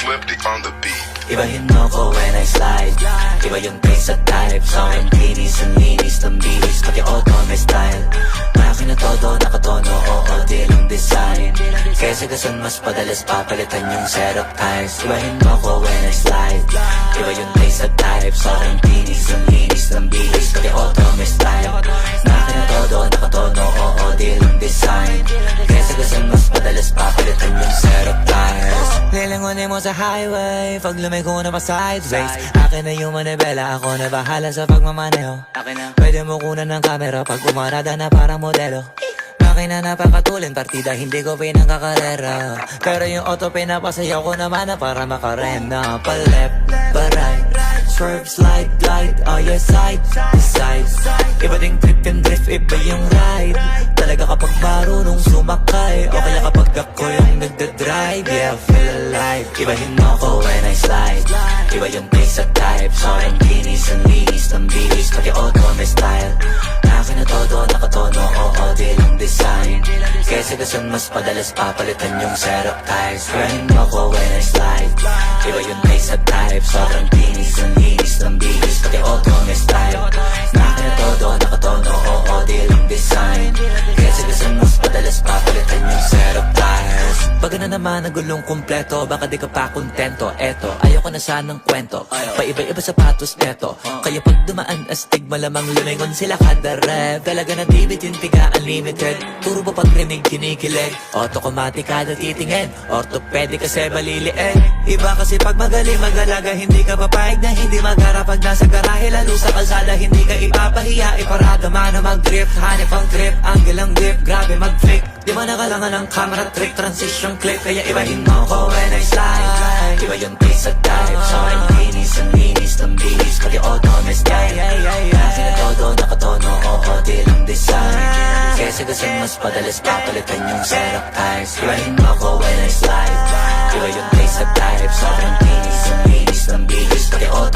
Flipped on the beat. Ibahin mo ko when I slide. Iba yung taste at type. Sa akin kinis ang linis ng bilis. Pati auto may style. Akin na todo, nakatono, oo, di lang design. Kesa gasan mas padalas papalitan yung setup ties. Ibahin mo ko when I slide. Iba yung taste at type. Sa akin kinis ang linis ng bilis. Pati auto may style. Akin na todo, nakatono, oo, di lang design. Kesa gasan mas padalas papalitan yung setup ties. Lilingunin mo sa highway, pag lumiko na pa sideways. Akin na yung manibela, ako na bahala sa pagmamaneho. Pwede mo kunan ng camera pag umarada na parang modelo. Akin na napakatulin, partida hindi ko pinangkakarera. Pero yung auto pinapasayaw ko naman na para makarena. Pa left, pa right, swerve, slide, glide. Oh yeah, side, side. Iba ding trip and drift, iba yung ride. Talaga kapag marunong sumakay, o kaya kapag ako yung nagdadrive. Yeah, feel alive. Ibahin mo ko when I slide. Iba yung pace at type. Sobrang kinis ang linis ng bilis. Pati auto may style. Akin na todo, nakatono, oo, di lang design. Kesa gasan mas padalas papalitan yung setup ties. Ibahin mo ko when I slide. Iba yung pace at type. Sobrang kinis ang linis ng bilis. Pati auto may style. Akin na todo, nakatono, oo, di lang design. Kesa gasan mas padalas papalitan yung setup ties. Pag na naman nagulong kumpleto, baka di ka pa kontento. Eto, ayoko na sanang kwento. Paiba-iba sapatos neto. Kaya pag dumaan astig, malamang lumingon sila kada rep. Talaga na di bitintiga unlimited. Puro ba pagrinig kinikilig? Automatic kada titingin. Orthopedic kasi maliliit. Iba kasi pag magaling mag-alaga, hindi ka papayag na hindi magharap. Pag nasa garahe lalo sa kalsada, hindi ka ipapahiya. Iparada man na mag-drift, hanip ang grip, angle ang grip, grabe mag-flick. Di mo na kailangan ng camera trick, transition clip. Kaya ibahin mo ko when I slide. Iba yung taste at type. Sa akin kinis ang linis ng bilis. Pati auto may style. Akin na todo, nakatono, oo, di lang design. Kesa gasan mas padalas papalitan yung setup ties. Ibahin mo ko when I slide. Iba yung taste at type. Sa akin kinis ang linis ng bilis. Pati auto